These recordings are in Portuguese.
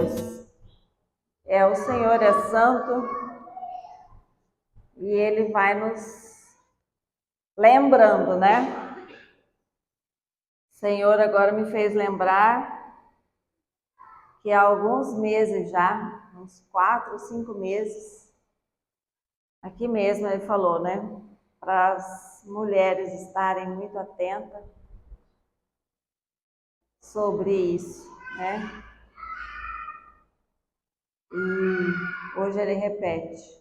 Deus. O Senhor é santo e Ele vai nos lembrando, né? O Senhor agora me fez lembrar que há alguns meses já, uns 4, 5 meses, aqui mesmo Ele falou, né? Para as mulheres estarem muito atentas sobre isso, né? E hoje Ele repete.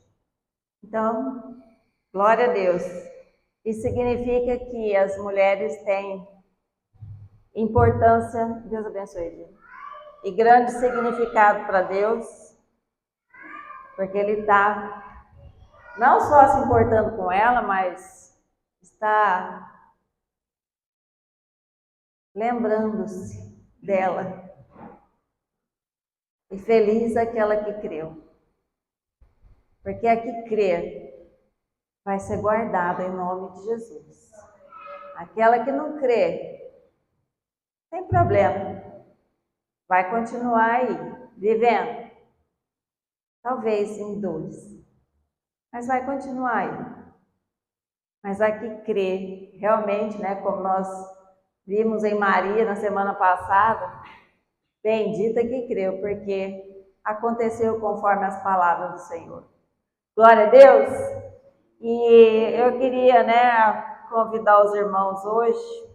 Então, glória a Deus. Isso significa que as mulheres têm importância, Deus abençoe, e grande significado para Deus, porque Ele está não só se importando com ela, mas está lembrando-se dela. E feliz aquela que creu, porque a que crê vai ser guardada em nome de Jesus. Aquela que não crê, sem problema, vai continuar aí, vivendo, talvez em dores, mas vai continuar aí. Mas a que crê, realmente, né, como nós vimos em Maria na semana passada, bendita que creu, porque aconteceu conforme as palavras do Senhor. Glória a Deus! E eu queria, né, convidar os irmãos hoje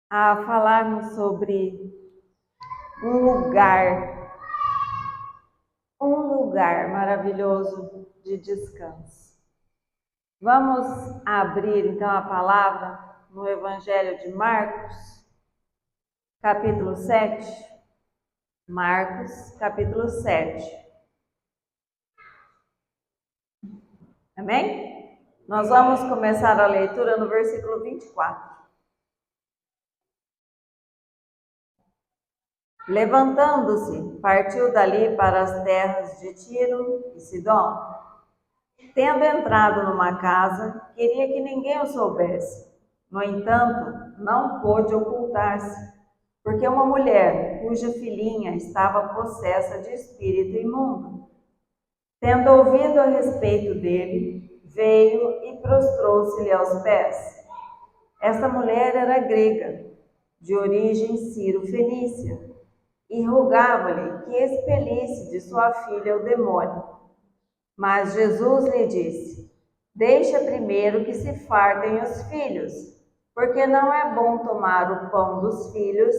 a falarmos sobre um lugar maravilhoso de descanso. Vamos abrir então a palavra no Evangelho de Marcos, capítulo 7. Marcos, capítulo 7. Amém? Nós vamos começar a leitura no versículo 24. Levantando-se, partiu dali para as terras de Tiro e Sidom. Tendo entrado numa casa, queria que ninguém o soubesse. No entanto, não pôde ocultar-se, porque uma mulher, cuja filhinha estava possessa de espírito imundo, tendo ouvido a respeito dele, veio e prostrou-se-lhe aos pés. Esta mulher era grega, de origem Ciro-fenícia, e rogava-lhe que expelisse de sua filha o demônio. Mas Jesus lhe disse: deixa primeiro que se fartem os filhos, porque não é bom tomar o pão dos filhos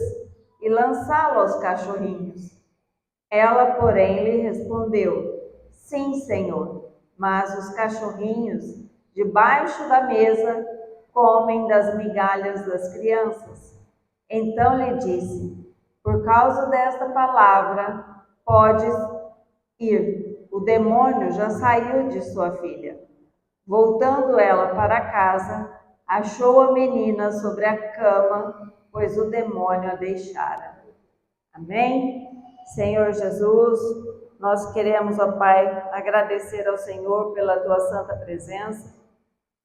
e lançá-lo aos cachorrinhos. Ela, porém, lhe respondeu: sim, Senhor, mas os cachorrinhos, debaixo da mesa, comem das migalhas das crianças. Então lhe disse: por causa desta palavra, podes ir, o demônio já saiu de sua filha. Voltando ela para casa, achou a menina sobre a cama, pois o demônio a deixara. Amém? Senhor Jesus, nós queremos, ó Pai, agradecer ao Senhor pela Tua santa presença,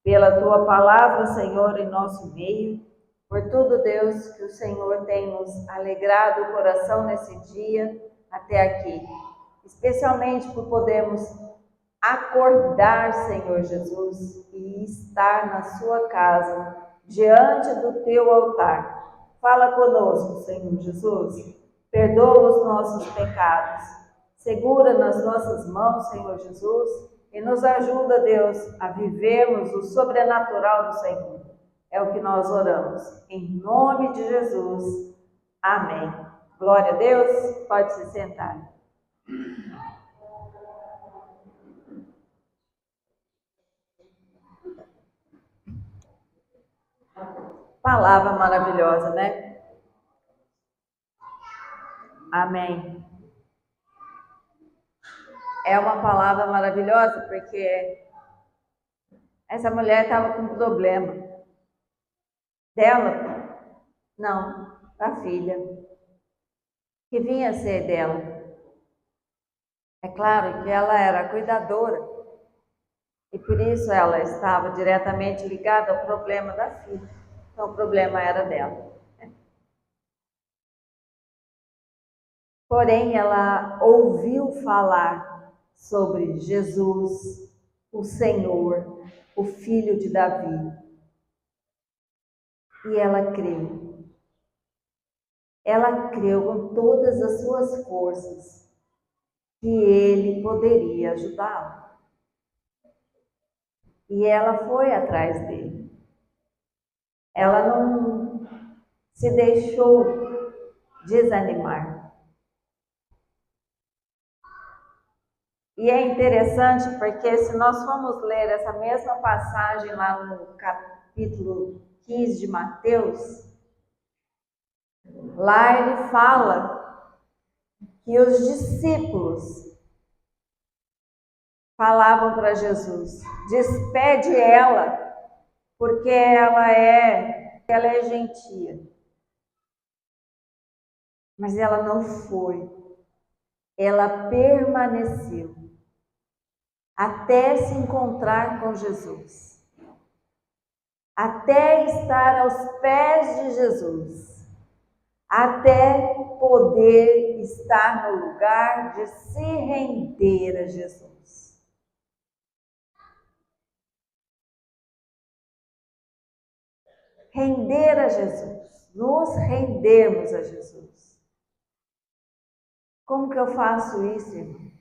pela Tua palavra, Senhor, em nosso meio, por tudo, Deus, que o Senhor tem nos alegrado o coração nesse dia até aqui, especialmente por podermos acordar, Senhor Jesus, e estar na Sua casa, diante do Teu altar. Fala conosco, Senhor Jesus, perdoa os nossos pecados, segura nas nossas mãos, Senhor Jesus, e nos ajuda, Deus, a vivermos o sobrenatural do Senhor. É o que nós oramos, em nome de Jesus. Amém. Glória a Deus, pode se sentar. Palavra maravilhosa, né? Amém. É uma palavra maravilhosa porque essa mulher estava com um problema dela, não, da filha, que vinha a ser dela. É claro que ela era cuidadora e por isso ela estava diretamente ligada ao problema da filha. Então o problema era dela. Porém, ela ouviu falar sobre Jesus, o Senhor, o Filho de Davi. E ela creu. Ela creu com todas as suas forças que ele poderia ajudá-la. E ela foi atrás dele. Ela não se deixou desanimar. E é interessante porque se nós formos ler essa mesma passagem lá no capítulo 15 de Mateus, lá ele fala que os discípulos falavam para Jesus: despede ela, porque ela é gentia. Mas ela não foi. Ela permaneceu até se encontrar com Jesus, até estar aos pés de Jesus, até poder estar no lugar de se render a Jesus. Render a Jesus, nos rendermos a Jesus. Como que eu faço isso, irmão?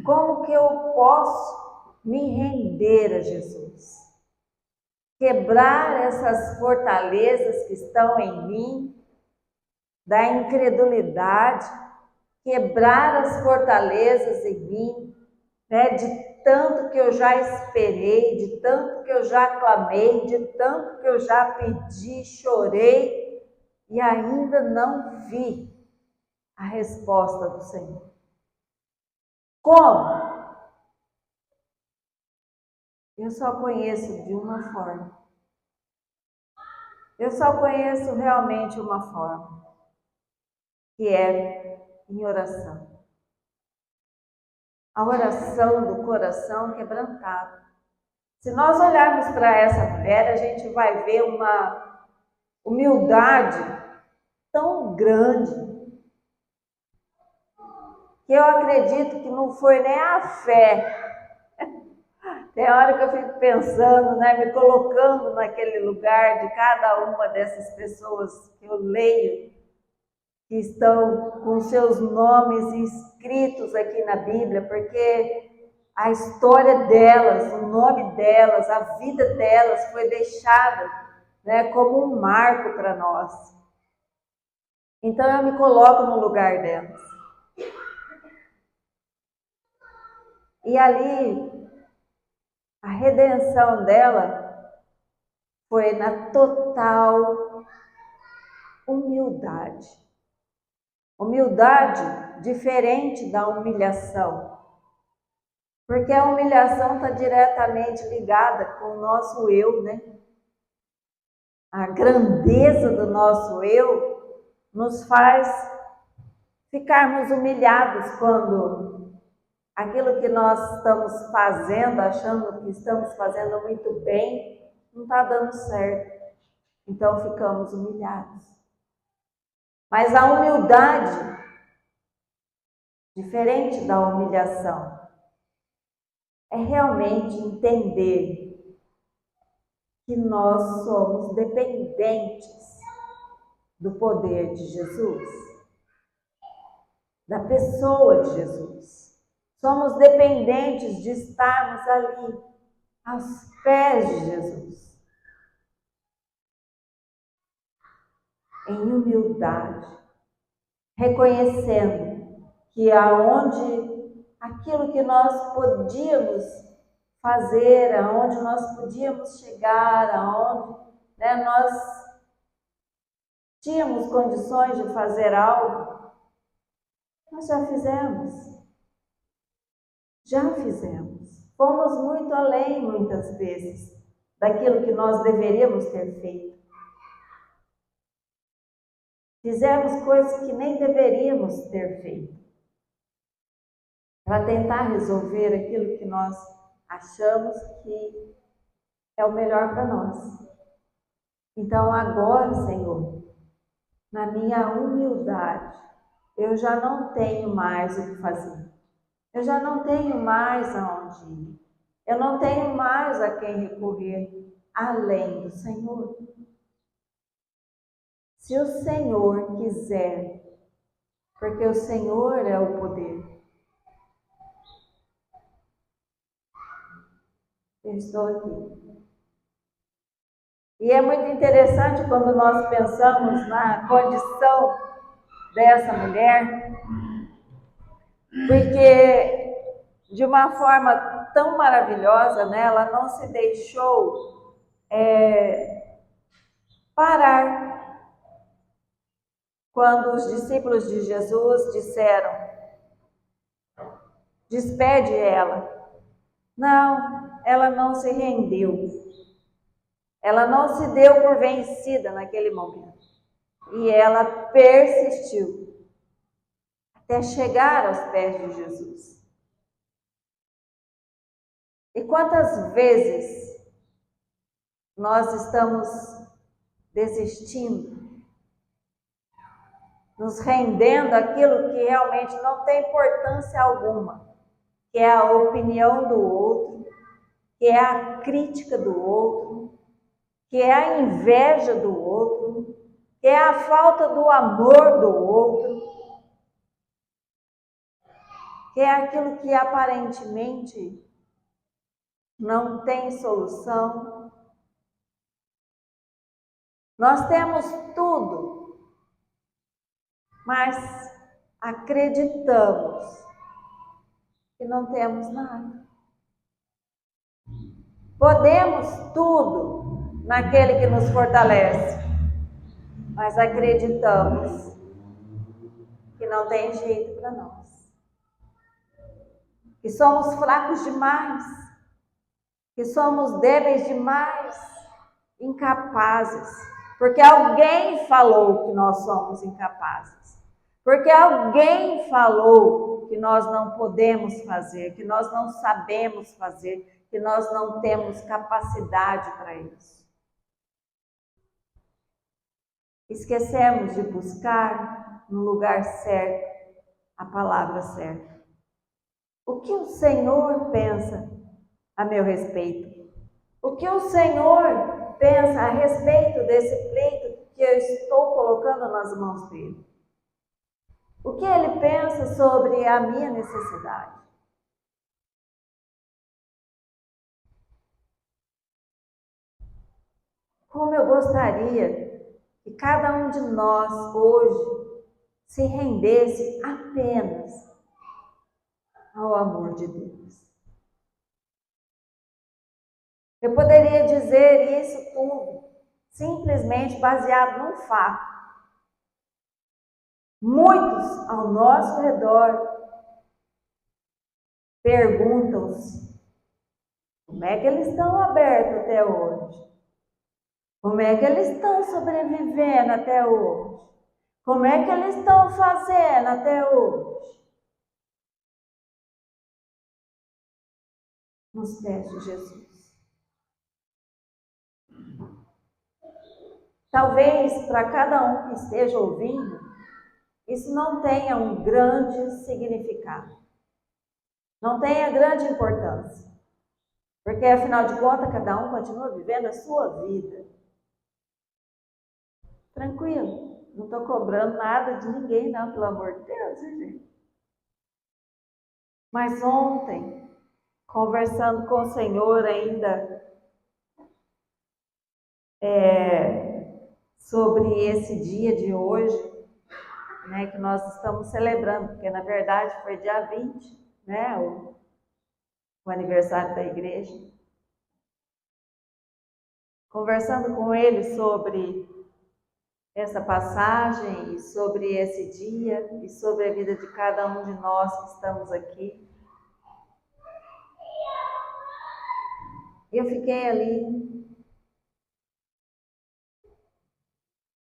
Como que eu posso me render a Jesus? Quebrar essas fortalezas que estão em mim, da incredulidade, quebrar as fortalezas em mim, né, de tanto que eu já esperei, de tanto que eu já clamei, de tanto que eu já pedi, chorei e ainda não vi a resposta do Senhor. Como? Eu só conheço de uma forma. Eu só conheço realmente uma forma, que é em oração. A oração do coração quebrantado. Se nós olharmos para essa mulher, a gente vai ver uma humildade tão grande, que eu acredito que não foi nem a fé. Tem hora que eu fico pensando, né, me colocando naquele lugar de cada uma dessas pessoas que eu leio, que estão com seus nomes inscritos aqui na Bíblia, porque a história delas, o nome delas, a vida delas foi deixada, né, como um marco para nós. Então eu me coloco no lugar delas. E ali, a redenção dela foi na total humildade. Humildade diferente da humilhação. Porque a humilhação está diretamente ligada com o nosso eu, né? A grandeza do nosso eu nos faz ficarmos humilhados quando aquilo que nós estamos fazendo, achando que estamos fazendo muito bem, não está dando certo. Então ficamos humilhados. Mas a humildade, diferente da humilhação, é realmente entender que nós somos dependentes do poder de Jesus, da pessoa de Jesus. Somos dependentes de estarmos ali, aos pés de Jesus, em humildade, reconhecendo que aquilo que nós podíamos fazer, aonde nós podíamos chegar, aonde, né, nós tínhamos condições de fazer algo, nós já fizemos. Já fizemos. Fomos muito além, muitas vezes, daquilo que nós deveríamos ter feito. Fizemos coisas que nem deveríamos ter feito, para tentar resolver aquilo que nós achamos que é o melhor para nós. Então agora, Senhor, na minha humildade, eu já não tenho mais o que fazer. Eu já não tenho mais aonde ir. Eu não tenho mais a quem recorrer além do Senhor. Se o Senhor quiser, porque o Senhor é o poder. Eu estou aqui. E é muito interessante quando nós pensamos na condição dessa mulher, porque de uma forma tão maravilhosa, né, ela não se deixou parar quando os discípulos de Jesus disseram: despede ela. Não, ela não se rendeu. Ela não se deu por vencida naquele momento. E ela persistiu até chegar aos pés de Jesus. E quantas vezes nós estamos desistindo, nos rendendo àquilo que realmente não tem importância alguma, que é a opinião do outro, que é a crítica do outro, que é a inveja do outro, que é a falta do amor do outro, que é aquilo que aparentemente não tem solução. Nós temos tudo, mas acreditamos que não temos nada. Podemos tudo naquele que nos fortalece, mas acreditamos que não tem jeito para nós, que somos fracos demais, que somos débeis demais, incapazes, porque alguém falou que nós somos incapazes, porque alguém falou que nós não podemos fazer, que nós não sabemos fazer, que nós não temos capacidade para isso. Esquecemos de buscar no lugar certo a palavra certa. O que o Senhor pensa a meu respeito? O que o Senhor pensa a respeito desse pleito que eu estou colocando nas mãos dele? O que ele pensa sobre a minha necessidade? Como eu gostaria que cada um de nós hoje se rendesse apenas ao amor de Deus. Eu poderia dizer isso tudo simplesmente baseado num fato. Muitos ao nosso redor perguntam-se como é que eles estão abertos até hoje? Como é que eles estão sobrevivendo até hoje? Como é que eles estão fazendo até hoje? Nos pés de Jesus. Talvez para cada um que esteja ouvindo, isso não tenha um grande significado. Não tenha grande importância. Porque afinal de contas, cada um continua vivendo a sua vida. Tranquilo. Não estou cobrando nada de ninguém, não, pelo amor de Deus, gente. Mas ontem, conversando com o Senhor ainda sobre esse dia de hoje, né, que nós estamos celebrando, porque na verdade foi dia 20, né, o aniversário da igreja. Conversando com ele sobre essa passagem e sobre esse dia e sobre a vida de cada um de nós que estamos aqui. Eu fiquei ali,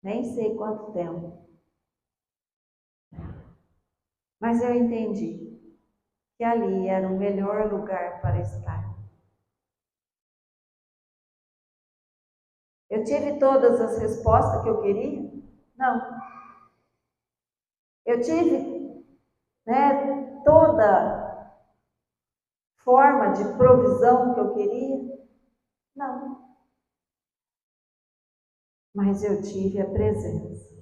nem sei quanto tempo, mas eu entendi que ali era o melhor lugar para estar. Eu tive todas as respostas que eu queria? Não. Eu tive, toda forma de provisão que eu queria? Não. Mas eu tive a presença.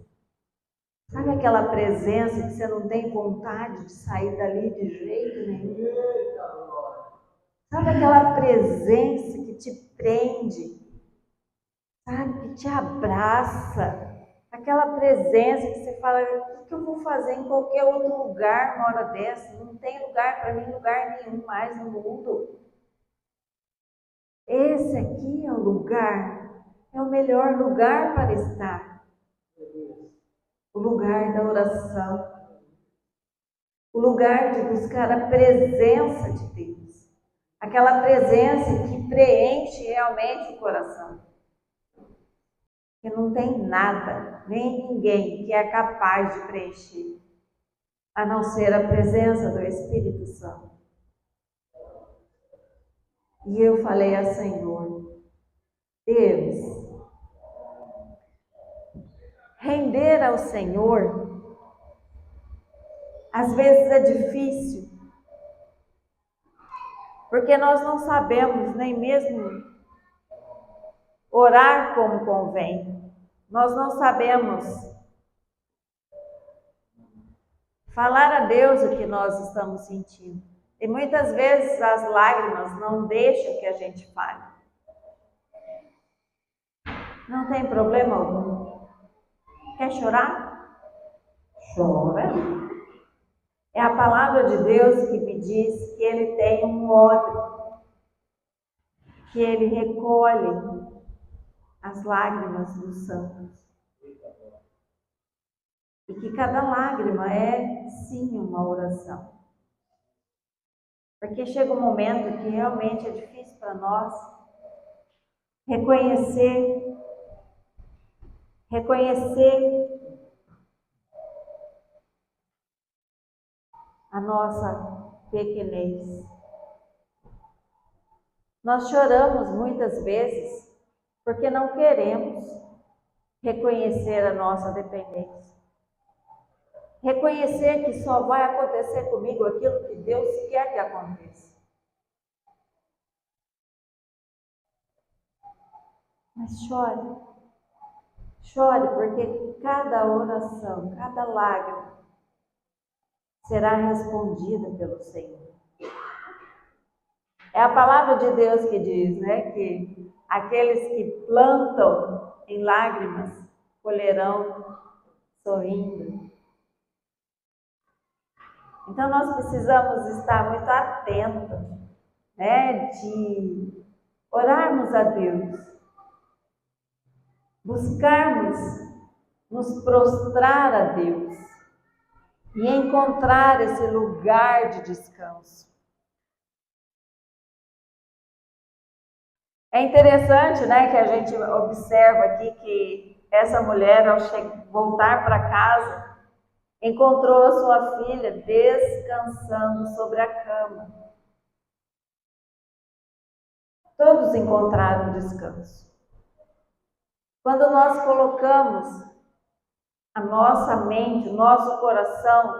Sabe aquela presença que você não tem vontade de sair dali de jeito nenhum? Sabe aquela presença que te prende? Sabe, que te abraça? Aquela presença que você fala, o que eu vou fazer em qualquer outro lugar uma hora dessa? Não tem lugar para mim, lugar nenhum mais no mundo. Esse aqui é o lugar, é o melhor lugar para estar. O lugar da oração. O lugar de buscar a presença de Deus. Aquela presença que preenche realmente o coração. Que não tem nada, nem ninguém que é capaz de preencher, a não ser a presença do Espírito Santo. E eu falei ao Senhor, Deus, render ao Senhor, às vezes é difícil, porque nós não sabemos nem mesmo orar como convém. Nós não sabemos falar a Deus o que nós estamos sentindo. E muitas vezes as lágrimas não deixam que a gente fale. Não tem problema algum. Quer chorar? Chora. É a palavra de Deus que me diz que Ele tem um odre, que Ele recolhe as lágrimas dos santos. E que cada lágrima é, sim, uma oração. Porque chega um momento que realmente é difícil para nós reconhecer a nossa pequenez. Nós choramos muitas vezes porque não queremos reconhecer a nossa dependência. Reconhecer que só vai acontecer comigo aquilo que Deus quer que aconteça. Mas chore. Chore, porque cada oração, cada lágrima será respondida pelo Senhor. É a palavra de Deus que diz, que aqueles que plantam em lágrimas colherão sorrindo. Então nós precisamos estar muito atentos, de orarmos a Deus, buscarmos nos prostrar a Deus e encontrar esse lugar de descanso. É interessante, que a gente observa aqui que essa mulher, ao voltar para casa, encontrou a sua filha descansando sobre a cama. Todos encontraram descanso. Quando nós colocamos a nossa mente, o nosso coração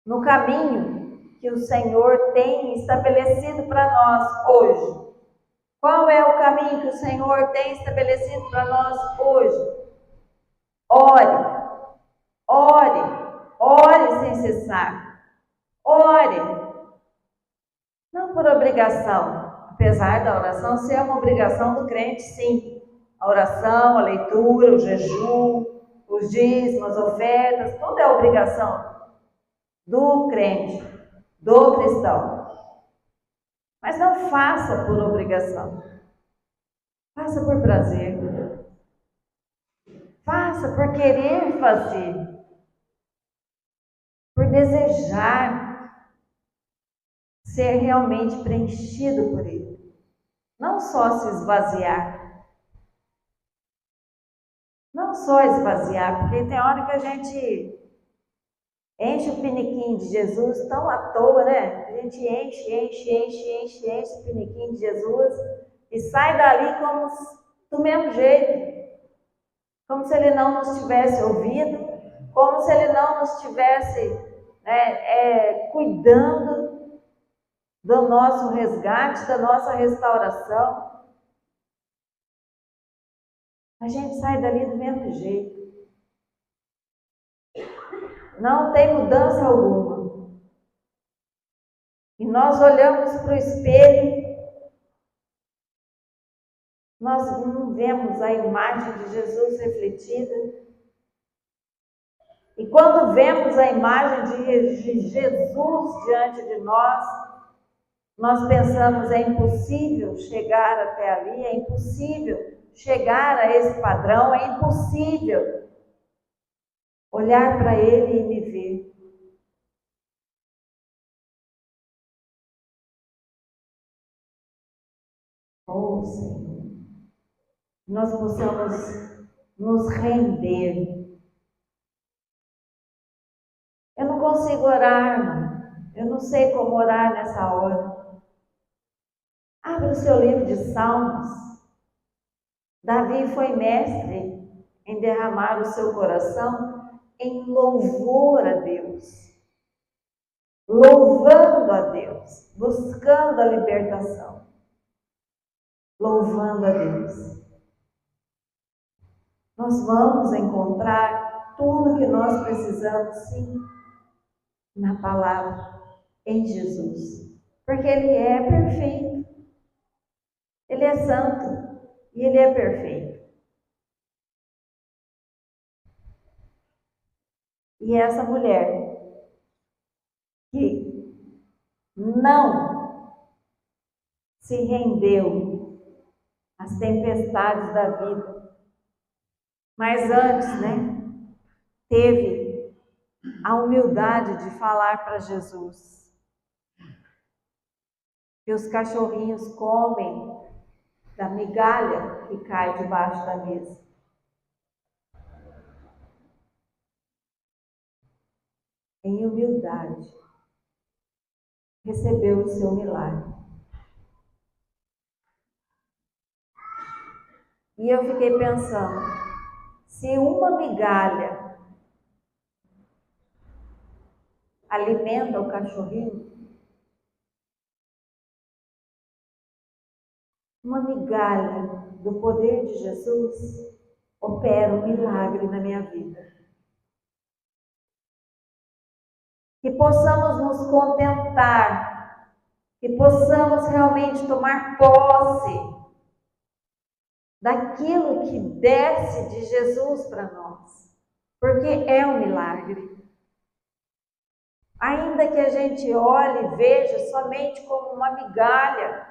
no caminho que o Senhor tem estabelecido para nós hoje. Qual é o caminho que o Senhor tem estabelecido para nós hoje? Ore, ore, ore sem cessar. Ore. Não por obrigação, apesar da oração ser uma obrigação do crente, sim. A oração, a leitura, o jejum, os dízimos, as ofertas, tudo é obrigação do crente, do cristão. Mas não faça por obrigação. Faça por prazer. Faça por querer fazer. Por desejar ser realmente preenchido por Ele. Não só se esvaziar. Não só esvaziar, porque tem hora que a gente enche o piniquinho de Jesus tão à toa, A gente enche o piniquinho de Jesus e sai dali como do mesmo jeito. Como se Ele não nos tivesse ouvido, como se Ele não nos tivesse cuidando do nosso resgate, da nossa restauração. A gente sai dali do mesmo jeito. Não tem mudança alguma. E nós olhamos para o espelho, nós não vemos a imagem de Jesus refletida. E quando vemos a imagem de Jesus diante de nós pensamos, é impossível chegar até ali, é impossível chegar a esse padrão, é impossível olhar para Ele e me ver. Oh, Senhor, nós possamos nos render. Eu não consigo orar, eu não sei como orar nessa hora. Abra o seu livro de Salmos. Davi foi mestre em derramar o seu coração em louvor a Deus, louvando a Deus, buscando a libertação, louvando a Deus. Nós vamos encontrar tudo que nós precisamos, sim, na palavra, em Jesus, porque Ele é perfeito, Ele é santo e Ele é perfeito. E essa mulher que não se rendeu às tempestades da vida, mas antes, teve a humildade de falar para Jesus que os cachorrinhos comem da migalha que cai debaixo da mesa. Em humildade, recebeu o seu milagre. E eu fiquei pensando, se uma migalha alimenta o cachorrinho, uma migalha do poder de Jesus opera um milagre na minha vida. Que possamos nos contentar, que possamos realmente tomar posse daquilo que desce de Jesus para nós, porque é um milagre. Ainda que a gente olhe e veja somente como uma migalha,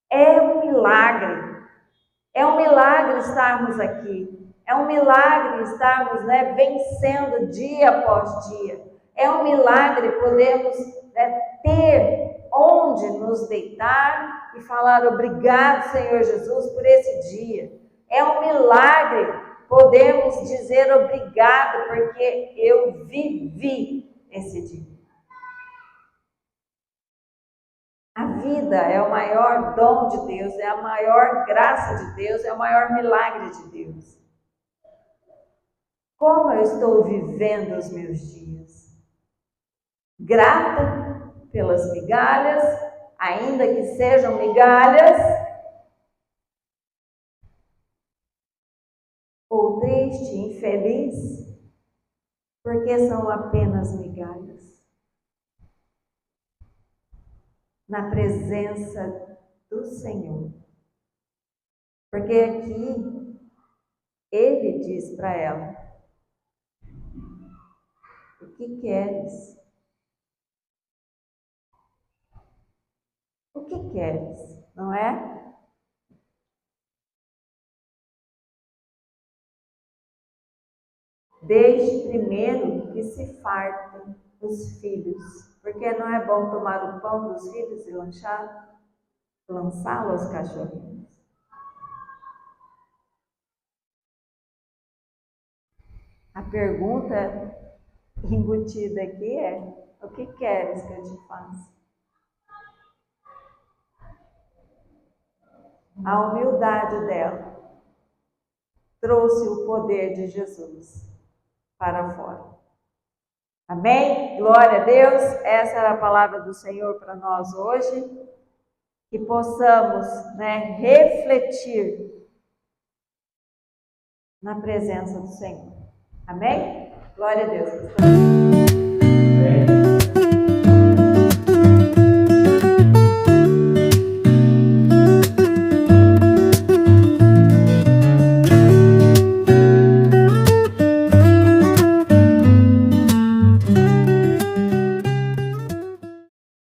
é um milagre. É um milagre estarmos aqui. É um milagre estarmos vencendo dia após dia. É um milagre podermos ter onde nos deitar e falar obrigado, Senhor Jesus, por esse dia. É um milagre podermos dizer obrigado porque eu vivi esse dia. A vida é o maior dom de Deus, é a maior graça de Deus, é o maior milagre de Deus. Como eu estou vivendo os meus dias? Grata pelas migalhas, ainda que sejam migalhas, ou triste, infeliz, porque são apenas migalhas. Na presença do Senhor. Porque aqui Ele diz para ela: o que queres? O que queres? Não é? Deixe primeiro que se fartem os filhos, porque não é bom tomar o pão dos filhos e lançá-lo aos cachorrinhos. A pergunta embutida aqui é: o que queres que eu te faça? A humildade dela trouxe o poder de Jesus. para fora. Amém? Glória a Deus. Essa era a palavra do Senhor para nós hoje. Que possamos, refletir na presença do Senhor. Amém? Glória a Deus. Amém.